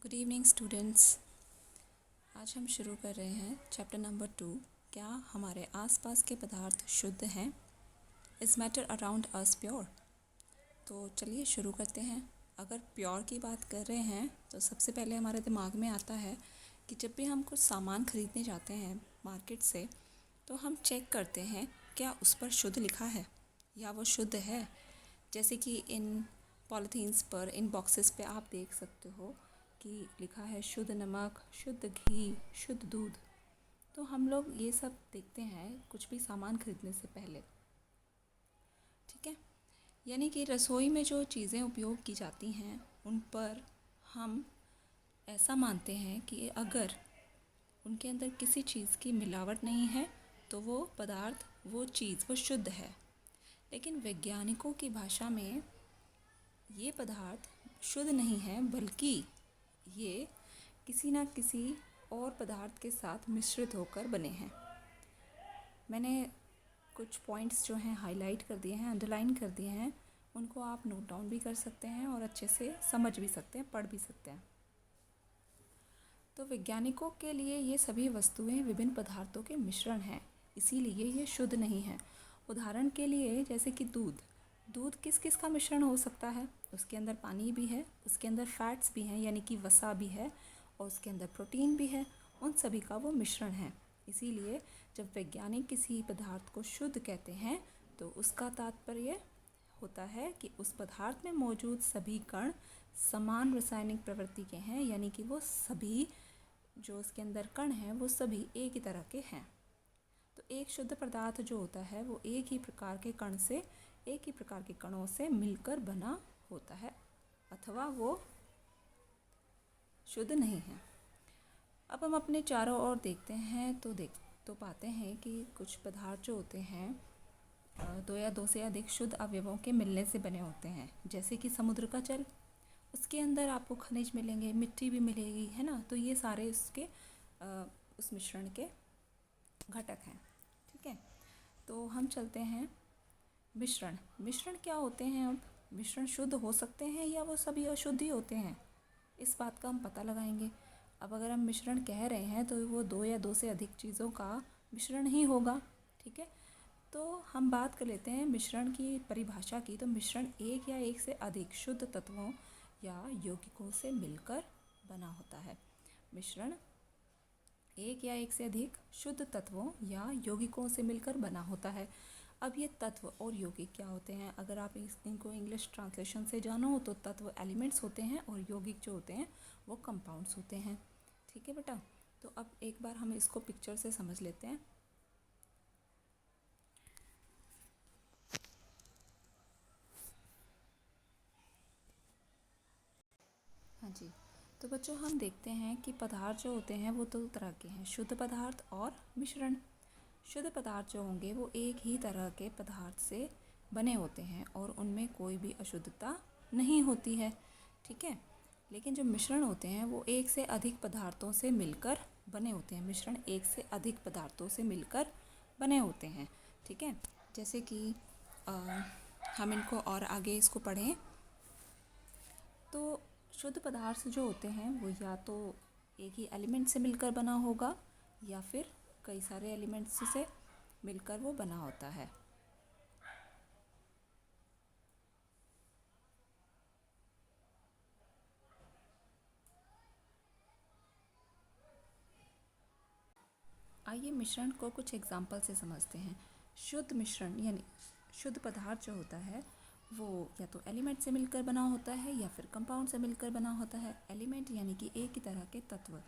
Good evening students. आज हम शुरू कर रहे हैं चैप्टर नंबर 2। क्या हमारे आसपास के पदार्थ शुद्ध हैं? Is matter around us pure? तो चलिए शुरू करते हैं। अगर प्योर की बात कर रहे हैं तो सबसे पहले हमारे दिमाग में आता है कि जब भी हम कुछ सामान खरीदने जाते हैं मार्केट से तो हम चेक करते हैं क्या उस पर शुद्ध लिखा है या वो शुद्ध है। जैसे कि इन पॉलीथीन्स पर, इन बॉक्सेस पे आप देख सकते हो कि लिखा है शुद्ध नमक, शुद्ध घी, शुद्ध दूध। तो हम लोग ये सब देखते हैं कुछ भी सामान खरीदने से पहले, ठीक है। यानी कि रसोई में जो चीज़ें उपयोग की जाती हैं उन पर हम ऐसा मानते हैं कि अगर उनके अंदर किसी चीज़ की मिलावट नहीं है तो वो पदार्थ, वो चीज़, वो शुद्ध है। लेकिन वैज्ञानिकों की भाषा में ये पदार्थ शुद्ध नहीं है, बल्कि ये किसी न किसी और पदार्थ के साथ मिश्रित होकर बने हैं। मैंने कुछ पॉइंट्स जो हैं हाईलाइट कर दिए हैं, अंडरलाइन कर दिए हैं। उनको आप नोट डाउन भी कर सकते हैं और अच्छे से समझ भी सकते हैं, पढ़ भी सकते हैं। तो वैज्ञानिकों के लिए ये सभी वस्तुएं विभिन्न पदार्थों के मिश्रण हैं, इसीलिए ये शुद्ध नहीं है। उदाहरण के लिए जैसे कि दूध किस किस का मिश्रण हो सकता है? उसके अंदर पानी भी है, उसके अंदर फैट्स भी हैं यानी कि वसा भी है, और उसके अंदर प्रोटीन भी है। उन सभी का वो मिश्रण है। इसीलिए जब वैज्ञानिक किसी पदार्थ को शुद्ध कहते हैं तो उसका तात्पर्य होता है कि उस पदार्थ में मौजूद सभी कण समान रासायनिक प्रवृत्ति के हैं, यानी कि वो सभी जो उसके अंदर कण हैं वो सभी एक ही तरह के हैं। तो एक शुद्ध पदार्थ जो होता है वो एक ही प्रकार के कण से, एक ही प्रकार के कणों से मिलकर बना होता है, अथवा वो शुद्ध नहीं है। अब हम अपने चारों ओर देखते हैं तो पाते हैं कि कुछ पदार्थ जो होते हैं दो या दो से अधिक शुद्ध अवयवों के मिलने से बने होते हैं। जैसे कि समुद्र का जल, उसके अंदर आपको खनिज मिलेंगे, मिट्टी भी मिलेगी, है ना। तो ये सारे उसके उस मिश्रण के घटक हैं, ठीक है। तो हम चलते हैं मिश्रण क्या होते हैं। अब मिश्रण शुद्ध हो सकते हैं या वो सभी अशुद्ध ही होते हैं, इस बात का हम पता लगाएंगे। अब अगर हम मिश्रण कह रहे हैं तो वो दो या दो से अधिक चीज़ों का मिश्रण ही होगा, ठीक है। तो हम बात कर लेते हैं मिश्रण की परिभाषा की। तो मिश्रण एक या एक से अधिक शुद्ध तत्वों या यौगिकों से मिलकर बना होता है। मिश्रण एक या एक से अधिक शुद्ध तत्वों या यौगिकों से मिलकर बना होता है। अब ये तत्व और यौगिक क्या होते हैं? अगर आप इनको इंग्लिश ट्रांसलेशन से जानो तो तत्व एलिमेंट्स होते हैं और यौगिक जो होते हैं वो कंपाउंड्स होते हैं, ठीक है बेटा। तो अब एक बार हम इसको पिक्चर से समझ लेते हैं। हाँ जी, तो बच्चों हम देखते हैं कि पदार्थ जो होते हैं वो दो तरह के हैं, शुद्ध पदार्थ और मिश्रण। शुद्ध पदार्थ जो होंगे वो एक ही तरह के पदार्थ से बने होते हैं और उनमें कोई भी अशुद्धता नहीं होती है, ठीक है। लेकिन जो मिश्रण होते हैं वो एक से अधिक पदार्थों से मिलकर बने होते हैं। मिश्रण एक से अधिक पदार्थों से मिलकर बने होते हैं, ठीक है। जैसे कि हम इनको और आगे इसको पढ़ें तो शुद्ध पदार्थ जो होते हैं वो या तो एक ही एलिमेंट से मिलकर बना होगा या फिर कई सारे एलिमेंट्स से मिलकर वो बना होता है। आइए मिश्रण को कुछ एग्जाम्पल से समझते हैं। शुद्ध मिश्रण यानी शुद्ध पदार्थ जो होता है वो या तो एलिमेंट से मिलकर बना होता है या फिर कंपाउंड से मिलकर बना होता है। एलिमेंट यानी कि एक ही तरह के तत्व,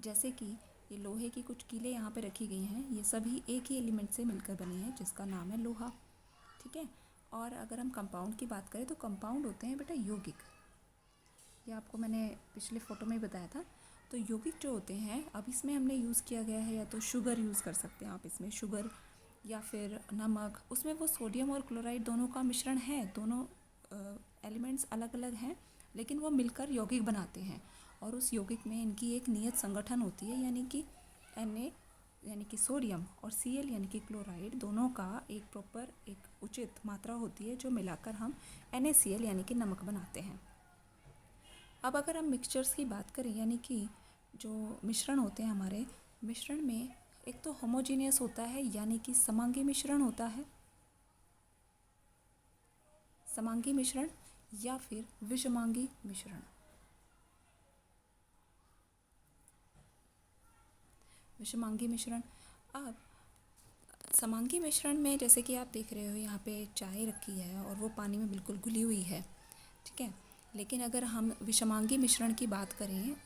जैसे कि ये लोहे की कुछ कीलें यहाँ पे रखी गई हैं, ये सभी एक ही एलिमेंट से मिलकर बनी है जिसका नाम है लोहा, ठीक है। और अगर हम कंपाउंड की बात करें तो कंपाउंड होते हैं बेटा यौगिक। ये आपको मैंने पिछले फ़ोटो में ही बताया था। तो यौगिक जो होते हैं, अब इसमें हमने यूज़ किया गया है या तो शुगर यूज़ कर सकते हैं आप इसमें, शुगर या फिर नमक। उसमें वो सोडियम और क्लोराइड दोनों का मिश्रण है, दोनों एलिमेंट्स अलग अलग हैं लेकिन वो मिलकर यौगिक बनाते हैं। और उस यौगिक में इनकी एक नियत संगठन होती है, यानी कि Na यानी कि सोडियम और Cl यानी कि क्लोराइड, दोनों का एक प्रॉपर, एक उचित मात्रा होती है जो मिलाकर हम NaCl यानी कि नमक बनाते हैं। अब अगर हम मिक्सचर्स की बात करें, यानी कि जो मिश्रण होते हैं हमारे, मिश्रण में एक तो होमोजीनियस होता है यानी कि समांगी मिश्रण होता है, समांगी मिश्रण, या फिर विषमांगी मिश्रण। विषमांगी मिश्रण। अब समांगी मिश्रण में जैसे कि आप देख रहे हो यहाँ पे चाय रखी है और वो पानी में बिल्कुल घुली हुई है, ठीक है। लेकिन अगर हम विषमांगी मिश्रण की बात करें,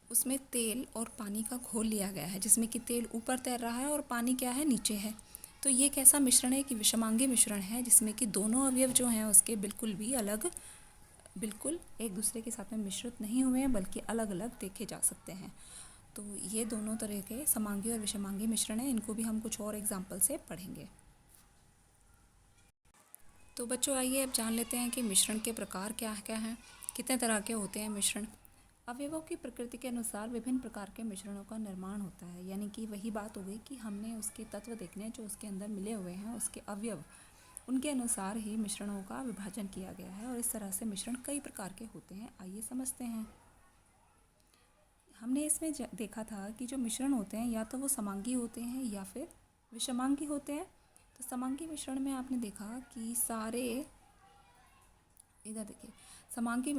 उसमें तेल और पानी का घोल लिया गया है, जिसमें कि तेल ऊपर तैर रहा है और पानी क्या है, नीचे है। तो ये कैसा मिश्रण है कि विषमांगी मिश्रण है, जिसमें कि दोनों अवयव जो हैं उसके बिल्कुल भी अलग, बिल्कुल एक दूसरे के साथ में मिश्रित नहीं हुए हैं, बल्कि अलग अलग देखे जा सकते हैं। तो ये दोनों तरह के समांगी और विषमांगी मिश्रण हैं। इनको भी हम कुछ और एग्जाम्पल से पढ़ेंगे। तो बच्चों आइए अब जान लेते हैं कि मिश्रण के प्रकार क्या क्या हैं, कितने तरह के होते हैं मिश्रण। अवयवों की प्रकृति के अनुसार विभिन्न प्रकार के मिश्रणों का निर्माण होता है, यानी कि वही बात हो गई कि हमने उसके तत्व देखने जो उसके अंदर मिले हुए हैं, उसके अवयव, उनके अनुसार ही मिश्रणों का विभाजन किया गया है और इस तरह से मिश्रण कई प्रकार के होते हैं। आइए समझते हैं। हमने इसमें देखा था कि जो मिश्रण होते हैं या तो वो समांगी होते हैं या फिर विषमांगी होते हैं। तो समांगी मिश्रण में आपने देखा कि सारे, इधर देखिए, समांगी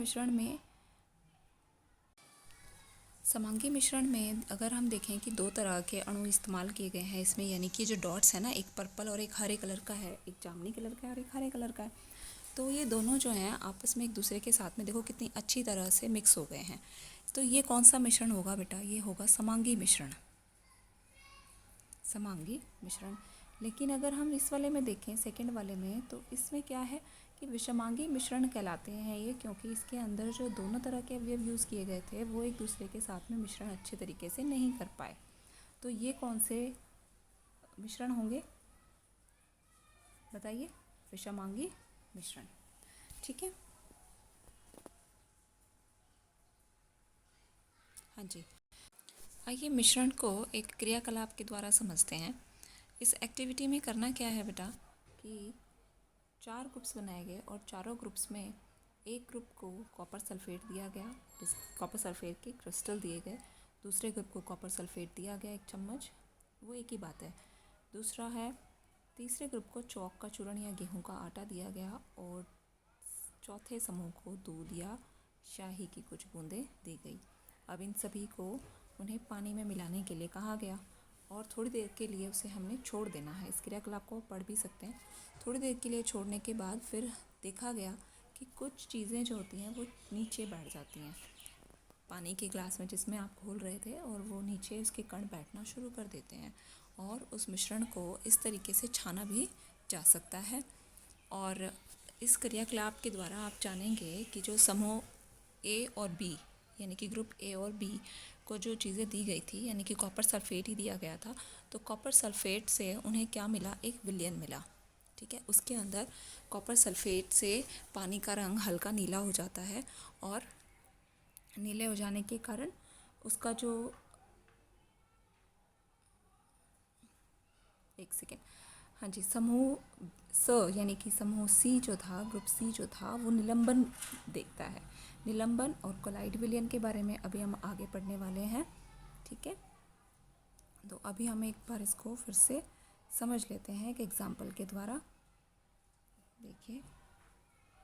मिश्रण में अगर हम देखें कि दो तरह के अणु इस्तेमाल किए गए हैं इसमें, यानी कि जो डॉट्स है ना, एक पर्पल और एक हरे कलर का है, एक जामुनी कलर का है और एक हरे कलर का है। तो ये दोनों जो हैं आपस में एक दूसरे के साथ में देखो कितनी अच्छी तरह से मिक्स हो गए हैं। तो ये कौन सा मिश्रण होगा बेटा, ये होगा समांगी मिश्रण, समांगी मिश्रण। लेकिन अगर हम इस वाले में देखें, सेकंड वाले में, तो इसमें क्या है कि विषमांगी मिश्रण कहलाते हैं ये, क्योंकि इसके अंदर जो दोनों तरह के अवयव यूज़ किए गए थे वो एक दूसरे के साथ में मिश्रण अच्छे तरीके से नहीं कर पाए। तो ये कौन से मिश्रण होंगे बताइए, विषमांगी मिश्रण, ठीक है। हाँ जी, आइए मिश्रण को एक क्रियाकलाप के द्वारा समझते हैं। इस एक्टिविटी में करना क्या है बेटा कि 4 ग्रुप्स बनाए गए और चारों ग्रुप्स में एक ग्रुप को कॉपर सल्फेट दिया गया, कॉपर सल्फेट के क्रिस्टल दिए गए। दूसरे ग्रुप को कॉपर सल्फेट दिया गया 1 चम्मच, वो एक ही बात है। दूसरा है, तीसरे ग्रुप को चौक का चूर्ण या गेहूं का आटा दिया गया और चौथे समूह को दूध या शाही की कुछ बूंदें दी गई। अब इन सभी को उन्हें पानी में मिलाने के लिए कहा गया और थोड़ी देर के लिए उसे हमने छोड़ देना है। इस क्रियाकलाप को पढ़ भी सकते हैं। थोड़ी देर के लिए छोड़ने के बाद फिर देखा गया कि कुछ चीज़ें जो होती हैं वो नीचे बैठ जाती हैं पानी के ग्लास में जिसमें आप घोल रहे थे, और वो नीचे उसके कण बैठना शुरू कर देते हैं और उस मिश्रण को इस तरीके से छाना भी जा सकता है। और इस क्रियाकलाप के द्वारा आप जानेंगे कि जो समूह ए और बी, यानी कि ग्रुप ए और बी को जो चीज़ें दी गई थी, यानी कि कॉपर सल्फेट ही दिया गया था, तो कॉपर सल्फेट से उन्हें क्या मिला, एक विलयन मिला, ठीक है। उसके अंदर कॉपर सल्फेट से पानी का रंग हल्का नीला हो जाता है और नीले हो जाने के कारण उसका जो, एक सेकेंड, हाँ जी, समूह स यानी कि समूह सी जो था, ग्रुप सी जो था, वो निलंबन देखता है। निलंबन और कोलाइड विलयन के बारे में अभी हम आगे पढ़ने वाले हैं, ठीक है। तो अभी हम एक बार इसको फिर से समझ लेते हैं एक एग्जाम्पल के द्वारा। देखिए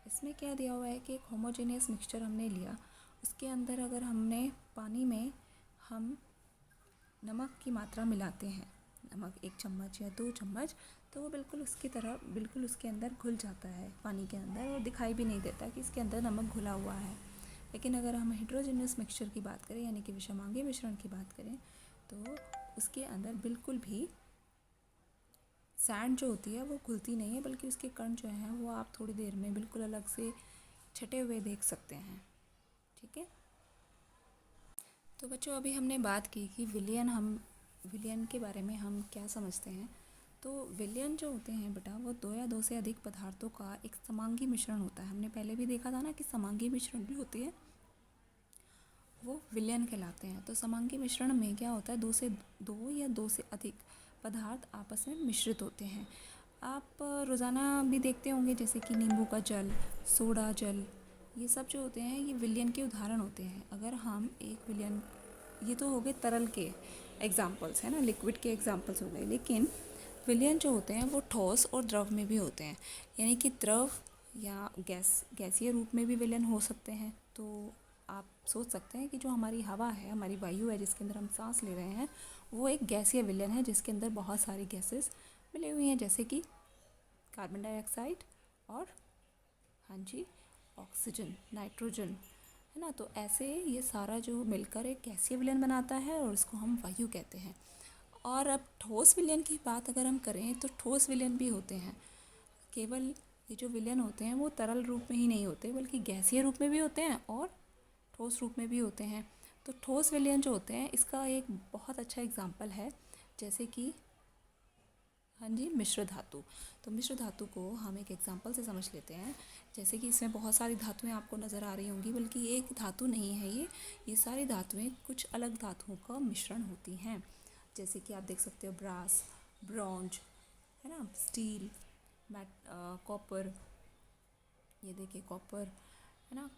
इसमें क्या दिया हुआ है कि एक होमोजेनियस मिक्सचर हमने लिया, उसके अंदर अगर हमने पानी में हम नमक की मात्रा मिलाते हैं, नमक 1 चम्मच या 2 चम्मच, तो वो बिल्कुल उसकी तरह बिल्कुल उसके अंदर घुल जाता है पानी के अंदर और दिखाई भी नहीं देता कि इसके अंदर नमक घुला हुआ है। लेकिन अगर हम हेट्रोजेनियस मिक्सचर की बात करें, यानी कि विषमांगी मिश्रण की बात करें, तो उसके अंदर बिल्कुल भी सैंड जो होती है वो घुलती नहीं है, बल्कि उसके कण जो हैं वो आप थोड़ी देर में बिल्कुल अलग से छटे हुए देख सकते हैं, ठीक है। तो बच्चों अभी हमने बात की कि विलयन के बारे में हम क्या समझते हैं। तो विलयन जो होते हैं बेटा, वो 2 या 2 से अधिक पदार्थों का एक समांगी मिश्रण होता है। हमने पहले भी देखा था ना कि समांगी मिश्रण भी होती है, वो विलयन कहलाते हैं। तो समांगी मिश्रण में क्या होता है, 2 या 2 से अधिक पदार्थ आपस में मिश्रित होते हैं। आप रोज़ाना भी देखते होंगे जैसे कि नींबू का जल, सोडा जल, ये सब जो होते हैं ये विलियन के उदाहरण होते हैं। अगर हम एक विलियन, ये तो हो गए तरल के एग्जाम्पल्स है ना, लिक्विड के एग्जाम्पल्स हो गए, लेकिन विलियन जो होते हैं वो ठोस और द्रव में भी होते हैं। यानी कि द्रव या गैसीय रूप में भी विलियन हो सकते हैं। तो आप सोच सकते हैं कि जो हमारी हवा है, हमारी वायु है जिसके अंदर हम सांस ले रहे हैं, वो एक गैसीय विलियन है जिसके अंदर बहुत सारी गैसेस मिली हुई हैं, जैसे कि कार्बन डाइऑक्साइड और हाँ जी ऑक्सीजन, नाइट्रोजन, है ना। तो ऐसे ये सारा जो मिलकर एक गैसीय विलयन बनाता है और इसको हम वायु कहते हैं। और अब ठोस विलयन की बात अगर हम करें तो ठोस विलयन भी होते हैं। केवल ये जो विलयन होते हैं वो तरल रूप में ही नहीं होते, बल्कि गैसीय रूप में भी होते हैं और ठोस रूप में भी होते हैं। तो ठोस विलयन जो होते हैं इसका एक बहुत अच्छा एग्जाम्पल है, जैसे कि हाँ जी मिश्र धातु। तो मिश्र धातु को हम एक एग्जांपल से समझ लेते हैं। जैसे कि इसमें बहुत सारी धातुएं आपको नज़र आ रही होंगी, बल्कि एक धातु नहीं है ये सारी धातुएं कुछ अलग धातुओं का मिश्रण होती हैं। जैसे कि आप देख सकते हो ब्रास, ब्रॉन्ज, है ना, स्टील, कॉपर, ये देखिए कॉपर, है ना,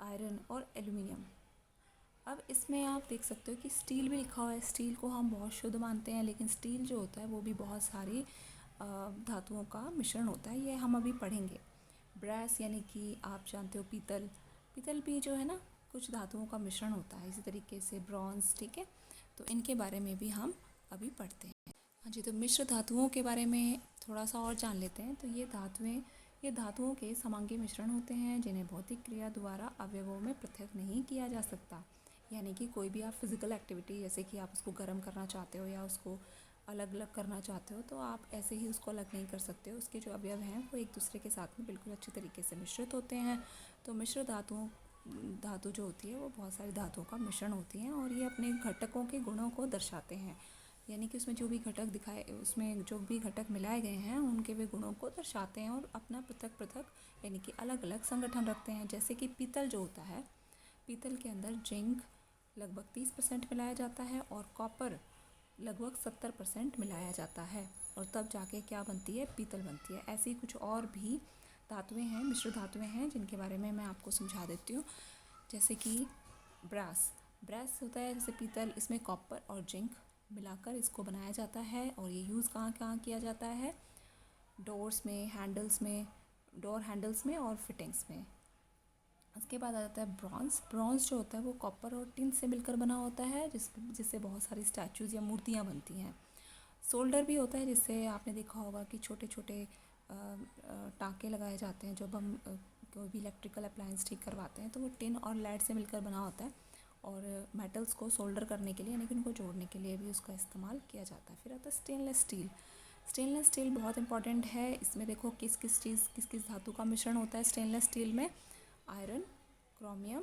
आयरन और एल्युमिनियम। अब इसमें आप देख सकते हो कि स्टील भी लिखा हुआ है। स्टील को हम बहुत शुद्ध मानते हैं, लेकिन स्टील जो होता है वो भी बहुत सारी धातुओं का मिश्रण होता है, ये हम अभी पढ़ेंगे। ब्रैस यानी कि आप जानते हो पीतल, पीतल भी जो है ना कुछ धातुओं का मिश्रण होता है। इसी तरीके से ब्रॉन्ज, ठीक है, तो इनके बारे में भी हम अभी पढ़ते हैं। हाँ जी, तो मिश्र धातुओं के बारे में थोड़ा सा और जान लेते हैं। तो ये धातुओं के समांगी मिश्रण होते हैं जिन्हें भौतिक क्रिया द्वारा अवयवों में पृथक नहीं किया जा सकता। यानी कि कोई भी आप फिज़िकल एक्टिविटी, जैसे कि आप उसको गर्म करना चाहते हो या उसको अलग अलग करना चाहते हो, तो आप ऐसे ही उसको अलग नहीं कर सकते हो। उसके जो अवयव हैं वो एक दूसरे के साथ में बिल्कुल अच्छी तरीके से मिश्रित होते हैं। तो मिश्र धातु जो होती है वो बहुत सारी धातुओं का मिश्रण होती हैं और ये अपने घटकों के गुणों को दर्शाते हैं। यानी कि उसमें जो भी घटक दिखाए, उसमें जो भी घटक मिलाए गए हैं उनके वे गुणों को दर्शाते हैं और अपना पृथक पृथक यानी कि अलग अलग संगठन रखते हैं। जैसे कि पीतल जो होता है, पीतल के अंदर जिंक लगभग 30% मिलाया जाता है और कॉपर लगभग 70% मिलाया जाता है, और तब जाके क्या बनती है, पीतल बनती है। ऐसी कुछ और भी धातुएं हैं, मिश्र धातुएं हैं, जिनके बारे में मैं आपको समझा देती हूँ। जैसे कि ब्रास होता है जैसे पीतल, इसमें कॉपर और जिंक मिलाकर इसको बनाया जाता है और ये यूज़ कहाँ कहाँ किया जाता है, डोर्स में, डोर हैंडल्स में और फिटिंग्स में। उसके बाद आ जाता है ब्रॉन्ज जो होता है वो कॉपर और टिन से मिलकर बना होता है, जिससे बहुत सारी स्टैचूज़ या मूर्तियाँ बनती हैं। सोल्डर भी होता है, जिससे आपने देखा होगा कि छोटे छोटे टाँके लगाए जाते हैं जब हम कोई भी इलेक्ट्रिकल अप्लायंस ठीक करवाते हैं, तो वो टिन और लेड से मिलकर बना होता है और मेटल्स को सोल्डर करने के लिए यानी कि उनको जोड़ने के लिए भी उसका इस्तेमाल किया जाता है। फिर आता है स्टेनलेस स्टील बहुत इंपॉर्टेंट है। इसमें देखो किस किस धातु का मिश्रण होता है स्टेनलेस स्टील में, आयरन, क्रोमियम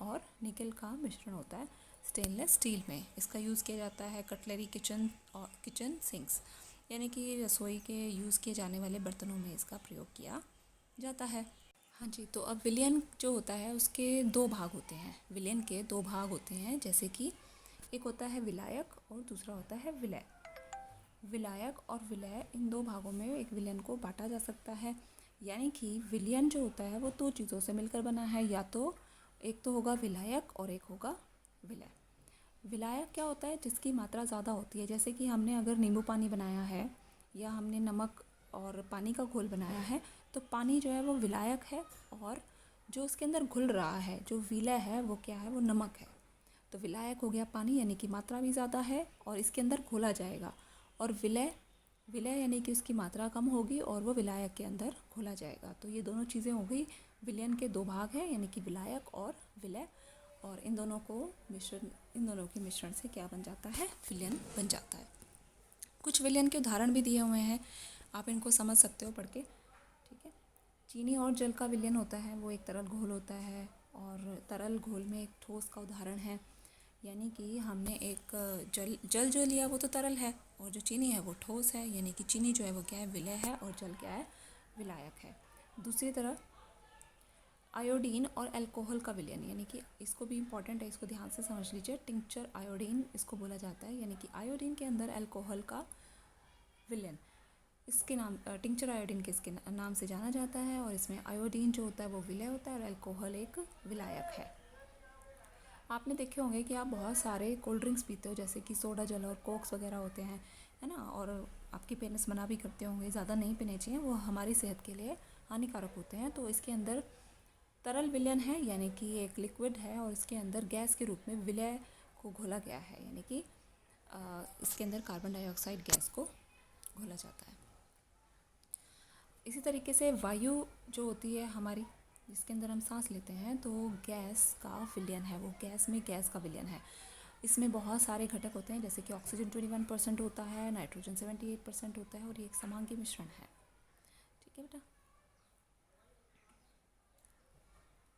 और निकल का मिश्रण होता है स्टेनलेस स्टील में। इसका यूज़ किया जाता है कटलरी, किचन सिंक्स, यानी कि रसोई के यूज़ किए जाने वाले बर्तनों में इसका प्रयोग किया जाता है। हाँ जी, तो अब विलयन जो होता है उसके दो भाग होते हैं। विलयन के दो भाग होते हैं, जैसे कि एक होता है विलायक और दूसरा होता है विलय। विलायक और विलय, इन दो भागों में एक विलयन को बांटा जा सकता है। यानी कि विलयन जो होता है वो दो चीज़ों से मिलकर बना है, या तो एक तो होगा विलायक और एक होगा विलय। विलायक क्या होता है, जिसकी मात्रा ज़्यादा होती है। जैसे कि हमने अगर नींबू पानी बनाया है या हमने नमक और पानी का घोल बनाया है, तो पानी जो है वो विलायक है और जो उसके अंदर घुल रहा है, जो विलय है, वो क्या है, वो नमक है। तो विलायक हो गया पानी, यानी कि मात्रा भी ज़्यादा है और इसके अंदर घोला जाएगा। और विलय यानी कि उसकी मात्रा कम होगी और वो विलायक के अंदर घोला जाएगा। तो ये दोनों चीज़ें हो गई। विलयन के दो भाग हैं, यानी कि विलायक और विलय, और इन दोनों के मिश्रण से क्या बन जाता है, विलयन बन जाता है। कुछ विलयन के उदाहरण भी दिए हुए हैं, आप इनको समझ सकते हो पढ़ के, ठीक है। चीनी और जल का विलयन होता है, वो एक तरल घोल होता है और तरल घोल में एक ठोस का उदाहरण है। यानी कि हमने एक जल जो लिया वो तो तरल है और जो चीनी है वो ठोस है, यानी कि चीनी जो है वो क्या है, विलय है, और जल क्या है, विलायक है। दूसरी तरफ आयोडीन और अल्कोहल का विलयन, यानी कि इसको भी इम्पॉर्टेंट है, इसको ध्यान से समझ लीजिए। टिंक्चर आयोडीन इसको बोला जाता है, यानी कि आयोडीन के अंदर अल्कोहल का विलयन। इसके नाम टिंचर आयोडीन के इसके नाम से जाना जाता है, और इसमें आयोडीन जो होता है वो विलय होता है और अल्कोहल एक विलायक है। आपने देखे होंगे कि आप बहुत सारे कोल्ड ड्रिंक्स पीते हो, जैसे कि सोडा जल और कोक्स वगैरह होते हैं, है ना, और आपके पेरेंट्स मना भी करते होंगे ज़्यादा नहीं पीने चाहिए, वो हमारी सेहत के लिए हानिकारक होते हैं। तो इसके अंदर तरल विलयन है, यानी कि एक लिक्विड है, और इसके अंदर गैस के रूप में विलय को घोला गया है, यानी कि इसके अंदर कार्बन डाइऑक्साइड गैस को घोला जाता है। इसी तरीके से वायु जो होती है हमारी, जिसके अंदर हम सांस लेते हैं, तो गैस का विलयन है, वो गैस में गैस का विलयन है। इसमें बहुत सारे घटक होते हैं, जैसे कि ऑक्सीजन 21% होता है, नाइट्रोजन 78% होता है, और ये एक समांगी मिश्रण है। ठीक है बेटा।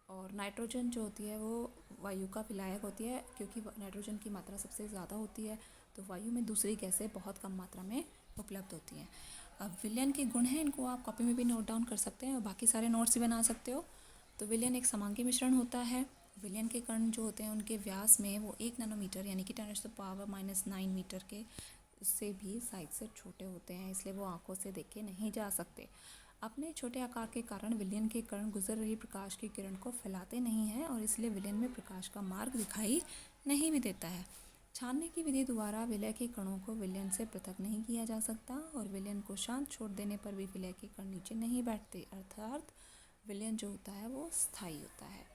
और नाइट्रोजन जो होती है वो वायु का विलायक होती है, क्योंकि नाइट्रोजन की मात्रा सबसे ज़्यादा होती है, तो वायु में दूसरी गैसें बहुत कम मात्रा में उपलब्ध होती हैं। अब विलयन के गुण हैं, इनको आप कॉपी में भी नोट डाउन कर सकते हैं और बाकी सारे नोट्स भी बना सकते हो। तो विलयन एक समांगी मिश्रण होता है। विलयन के कण जो होते हैं उनके व्यास में वो 1 नैनोमीटर यानी कि 10⁻⁻⁹ मीटर के से भी साइज से छोटे होते हैं, इसलिए वो आंखों से देखे नहीं जा सकते। अपने छोटे आकार के कारण विलयन के कण गुजर रही प्रकाश की किरण को फैलाते नहीं हैं, और इसलिए विलयन में प्रकाश का मार्ग दिखाई नहीं भी देता है। छानने की विधि द्वारा विलय के कणों को विलयन से पृथक नहीं किया जा सकता, और विलयन को शांत छोड़ देने पर भी विलय के कण नीचे नहीं बैठते, अर्थात विलयन जो होता है वो स्थायी होता है।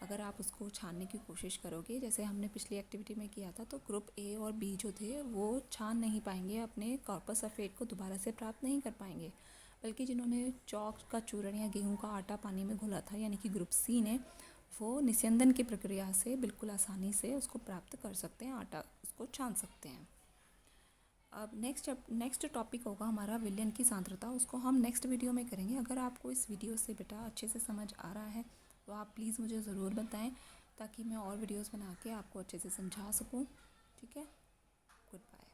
अगर आप उसको छानने की कोशिश करोगे, जैसे हमने पिछली एक्टिविटी में किया था, तो ग्रुप ए और बी जो थे वो छान नहीं पाएंगे, अपने कॉर्पस सल्फेट को दोबारा से प्राप्त नहीं कर पाएंगे, बल्कि जिन्होंने चौक का चूर्ण या गेहूं का आटा पानी में घोला था, यानी कि ग्रुप सी ने, वो निस्यंदन की प्रक्रिया से बिल्कुल आसानी से उसको प्राप्त कर सकते हैं, आटा उसको छान सकते हैं। अब नेक्स्ट टॉपिक होगा हमारा विलयन की सांद्रता, उसको हम नेक्स्ट वीडियो में करेंगे। अगर आपको इस वीडियो से बेटा अच्छे से समझ आ रहा है तो आप प्लीज़ मुझे ज़रूर बताएं, ताकि मैं और वीडियोस बना के आपको अच्छे से समझा सकूं। ठीक है, गुड बाय।